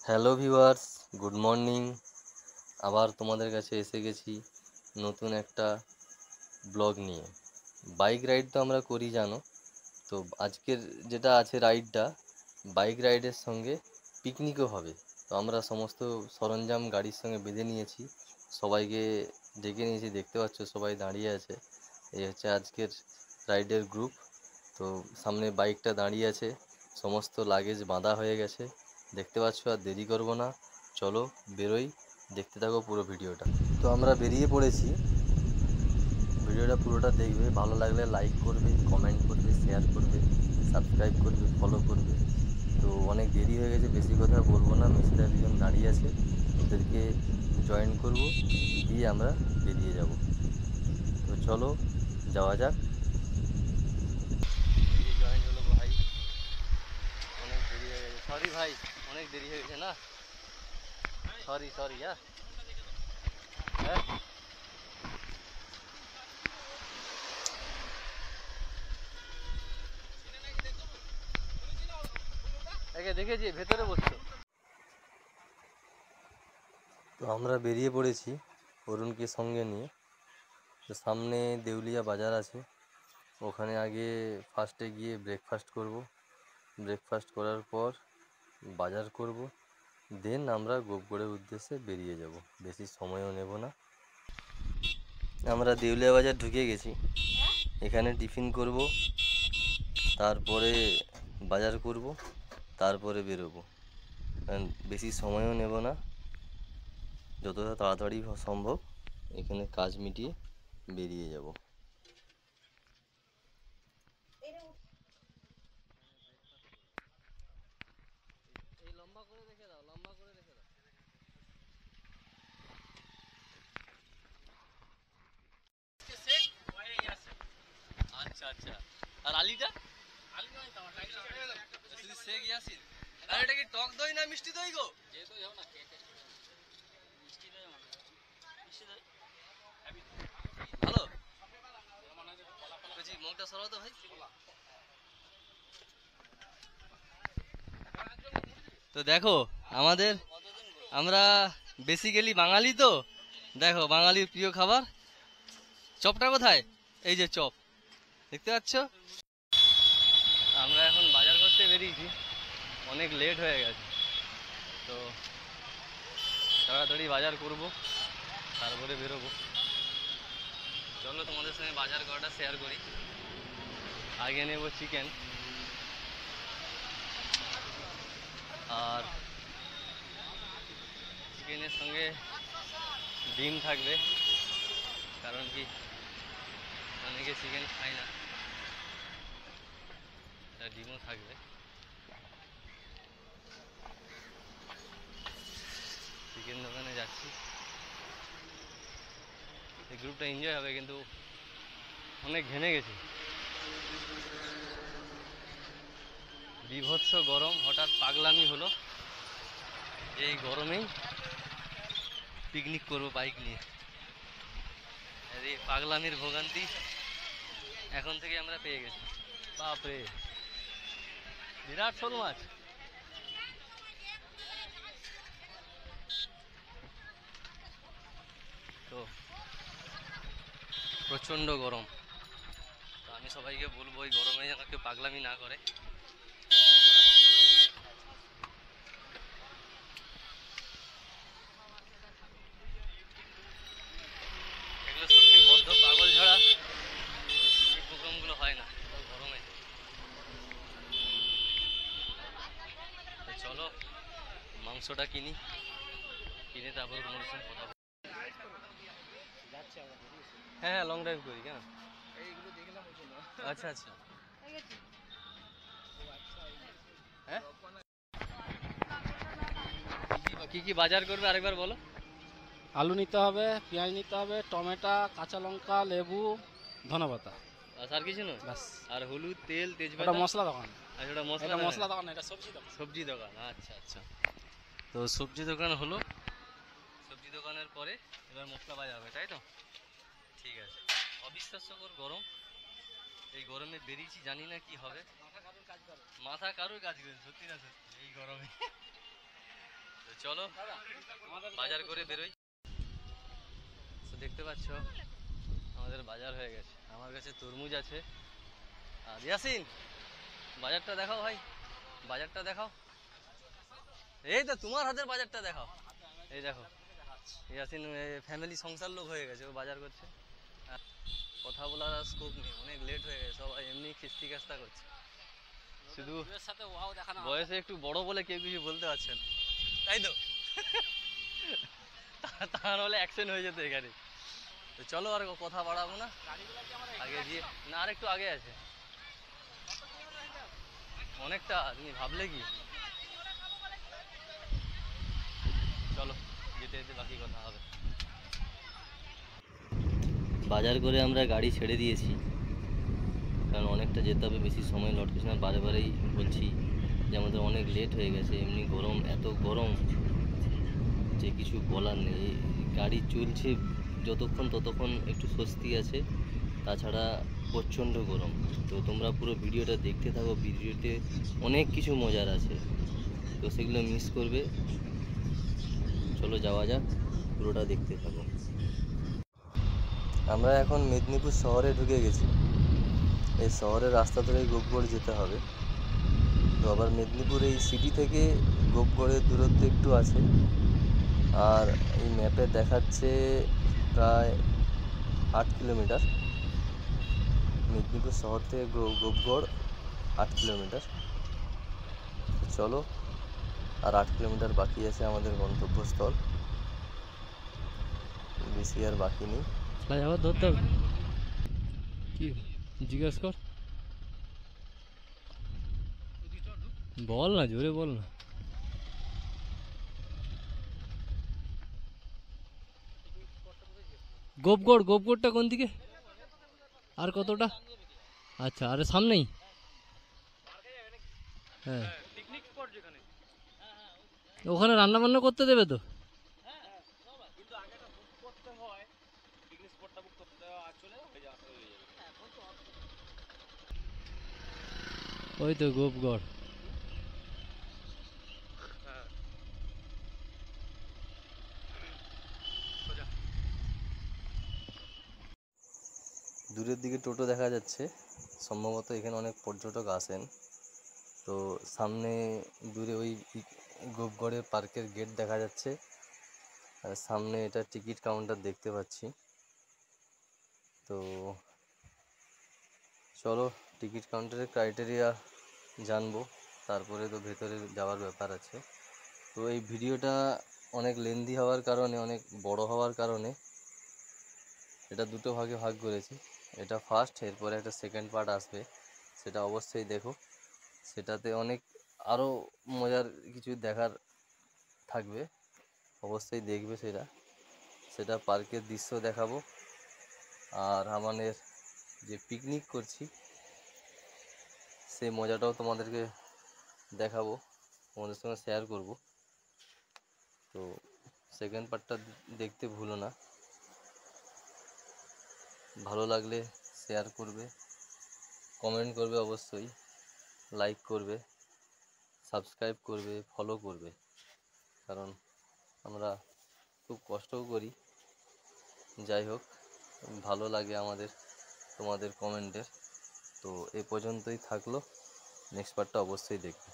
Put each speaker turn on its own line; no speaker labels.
Hello viewers, good morning. আবার তোমাদের কাছে এসে গেছি নতুন একটা ব্লগ নিয়ে। বাইক রাইড তো আমরা করি জানো। তো আজকের যেটা আছে রাইডটা, বাইক রাইডের সঙ্গে পিকনিকও হবে। তো আমরা সমস্ত সরঞ্জাম গাড়ির সঙ্গে বেঁধে নিয়েছি, সবাইকে ডেকে নিয়েছি। দেখতে পাচ্ছ সবাই দাঁড়িয়ে আছে। এই হচ্ছে আজকের রাইডের গ্রুপ। তো সামনে বাইকটা দাঁড়িয়ে আছে, সমস্ত লাগেজ বাঁধা হয়ে গেছে। দেখতে পাচ্ছ, আর দেরি করব না, চলো বেরোই। দেখতে থাকো পুরো ভিডিওটা। তো আমরা বেরিয়ে পড়েছি, ভিডিওটা পুরোটা দেখবে। ভালো লাগলে লাইক করবে, কমেন্ট করবে, শেয়ার করবে, সাবস্ক্রাইব করবে, ফলো করবে। তো অনেক দেরি হয়ে গেছে, বেশি কথা বলবো না। মেসিরা দুজন দাঁড়িয়ে আছে, ওদেরকে জয়েন করব, দিয়ে আমরা বেরিয়ে যাব। তো চলো যাওয়া যাক। জয়েন্ট হলো ভাই, অনেক দেরি হয়ে গেছে। সরি ভাই, অনেক দেরি হয়ে গেছে না। Sorry sorry. হ্যাঁ হ্যাঁ, একে দেখেছি ভেতরে বসতো। তো আমরা বেরিয়ে পড়েছি অরুণকে সঙ্গে নিয়ে। তো সামনে দেউলিয়া বাজার আছে, ওখানে আগে ফার্স্টে গিয়ে ব্রেকফাস্ট করব। ব্রেকফাস্ট করার পর বাজার করব, দেন আমরা গোপগড়ের উদ্দেশ্যে বেরিয়ে যাব। বেশি সময়ও নেব না। আমরা দেউলিয়া বাজার ঢুকে গেছি, এখানে টিফিন করব, তারপরে বাজার করব, তারপরে বেরোবো। কারণ বেশি সময়ও নেব না, যতটা তাড়াতাড়ি সম্ভব এখানে কাজ মিটিয়ে বেরিয়ে যাব। এই লম্বা করে রেখে দাও, লম্বা করে রেখে দাও। আচ্ছা আচ্ছা। আর আলিটা শুধু শেখ ইয়াসিন। আর এটা কি টক দই না মিষ্টি দই গো? হ্যালো, বলছি মুখটা সরাও তো ভাই। তো দেখো আমাদের, আমরা বেসিক্যালি বাঙালি। তো দেখো বাঙালির প্রিয় খাবার চপটা কোথায়? এই যে চপ, দেখতে পাচ্ছ। আমরা এখন বাজার করতে বেরিয়েছি, অনেক লেট হয়ে গেছে। তো তাড়াতাড়ি বাজার করব, তারপরে বেরোবো। চলো তোমাদের সঙ্গে বাজার করাটা শেয়ার করি। আগে নেব চিকেন, আর চিকেনের সঙ্গে ডিম থাকবে, কারণ কি অনেকে চিকেন খায় না, তার ডিমও থাকবে। চিকেন দোকানে যাচ্ছি, এই গ্রুপটা এনজয় হবে, কিন্তু অনেক ঘেমে গেছি। বিভৎস গরম, হঠাৎ পাগলামি হলো, এই গরমেই পিকনিক করবো বাইক নিয়ে। এই পাগলামির ভোগান্তি এখন থেকে আমরা পেয়ে গেছি। বাপরে, বিরাট শোল মাছ। তো প্রচণ্ড গরম। তো আমি সবাইকে বলবো এই গরমে যেন কেউ পাগলামি না করে। এগুলো সত্যি বদ্ধ পাগল ছাড়া এই প্রোগ্রামগুলো হয় না গরমে। তো চলো মাংসটা কিনি, কিনে তারপর তোমাদের সঙ্গে কথা বলবো। হ্যাঁ হ্যাঁ, লং ড্রাইভ করি কেন। আচ্ছা আচ্ছা। হ্যাঁ, কি কি বাজার করবে আরেকবার বলো।
আলু নিতে হবে, পেঁয়াজ নিতে হবে, টমেটো, কাঁচা লঙ্কা, লেবু, ধনেপাতা,
আর কিছু নয়?
ব্যাস।
আর হলুদ, তেল,
এটা
তেজপাতা।
মশলা দোকান।
আচ্ছা, ওটা মশলা
এটা
দোকান।
মশলা দোকান, এটা সবজি দোকান।
সবজি দোকান, আচ্ছা আচ্ছা। তো সবজি দোকান হলো, সবজি দোকানের পরে এবার মশলা বাজাবে, তাই তো? ঠিক আছে। অবিশ্বাস্যকর গরম, এই গরমে বেরিয়েছি, জানি না কি হবে। মাথা কারোর কাজ করে, সত্যি না সত্যি এই গরমে। তো চলো বাজার করে বেরোই। তো দেখতে পাচ্ছ আমাদের বাজার হয়ে গেছে। আমার কাছে তরমুজ আছে। আর ইয়াসিন, বাজারটা দেখাও ভাই, বাজারটা দেখাও। এই তো তোমার হাতের বাজারটা দেখাও। এই দেখো ইয়াসিন ফ্যামিলি সংসার লোক হয়ে গেছে, ও বাজার করছে। আর কথা বলার আর স্কোপ নেই, অনেক লেট হয়ে গেছে, সবাই এমনি খিস্তি খাস্তা করছে। শুধু
সাথে ওয়াও দেখানো হবে।
বয়সে একটু বড় বলে কেউ কিছু বলতে পারছেন, তাই তো? তার হলে অ্যাকশন হয়ে যেত এখানে। তো চলো আর কথা বাড়াবো না,
গাড়িগুলো কি আমার
আগে গিয়ে না আর একটু আগে আছে অনেকটা, তুমি ভাবলে কি। চলো যেতে যেতে বাকি কথা হবে। বাজার করে আমরা গাড়ি ছেড়ে দিয়েছি, কারণ অনেকটা যেতে হবে, বেশি সময় লট করছি না। বারে বারেই বলছি যে আমাদের অনেক লেট হয়ে গেছে, এমনি গরম, এত গরম যে কিছু বলার নেই। গাড়ি চলছে যতক্ষণ ততক্ষণ একটু স্বস্তি আছে, তাছাড়া প্রচণ্ড গরম। তো তোমরা পুরো ভিডিওটা দেখতে থাকো, ভিডিওতে অনেক কিছু মজার আছে, তো সেগুলো মিস করবে। চলো যাওয়া যাক, পুরোটা দেখতে থাকো। আমরা এখন মেদিনীপুর শহরে ঢুকে গেছি। এই শহরের রাস্তা ধরেই গোপগড় যেতে হবে। তো আবার মেদিনীপুর এই সিটি থেকে গোপগড়ের দূরত্ব একটু আছে, আর এই ম্যাপে দেখাচ্ছে প্রায় 8 কিলোমিটার। মেদিনীপুর শহর থেকে গোপগড় 8 কিলোমিটার। চলো, আর 8 কিলোমিটার বাকি আছে আমাদের গন্তব্যস্থল, বেশি আর বাকি নেই।
আবার ধরতে হবে কি জিজ্ঞেস কর, বল না, জোরে বল না। গোপগড়, গোপগড়টা কোন দিকে, আর কতটা? আচ্ছা, আরে সামনেই। হ্যাঁ, ওখানে রান্না বান্না করতে দেবে তো? ওই তো গোপগড়।
দূরের দিকে টোটো দেখা যাচ্ছে, সম্ভবত এখানে অনেক পর্যটক আসেন। তো সামনে দূরে ওই গোপগড়ের পার্কের গেট দেখা যাচ্ছে, আর সামনে এটা টিকিট কাউন্টার দেখতে পাচ্ছি। তো চলো টিকিট কাউন্টারের ক্রাইটেরিয়া জানবো, তারপরে তো ভেতরে যাওয়ার ব্যাপার আছে। তো এই ভিডিওটা অনেক লেন্দি হওয়ার কারণে, অনেক বড় হওয়ার কারণে এটা দুটো ভাগে ভাগ করেছি। এটা ফার্স্ট, এরপরে একটা সেকেন্ড পার্ট আসবে, সেটা অবশ্যই দেখো। সেটাতে অনেক আরও মজার কিছু দেখার থাকবে, অবশ্যই দেখবে সেটা। সেটা পার্কের দৃশ্য দেখাবো, আর আমাদের যে পিকনিক করছি সেই মজাটাও তোমাদেরকে দেখাবো, তোমাদের সঙ্গে শেয়ার করব। তো সেকেন্ড পার্টটা দেখতে ভুলো না। ভালো লাগলে শেয়ার করবে, কমেন্ট করবে, অবশ্যই লাইক করবে, সাবস্ক্রাইব করবে, ফলো করবে, কারণ আমরা খুব কষ্টও করি। যাই হোক, ভালো লাগে আমাদের তোমাদের কমেন্টের। তো এ পর্যন্তই থাকলো, নেক্সট পার্টটা অবশ্যই দেখবে।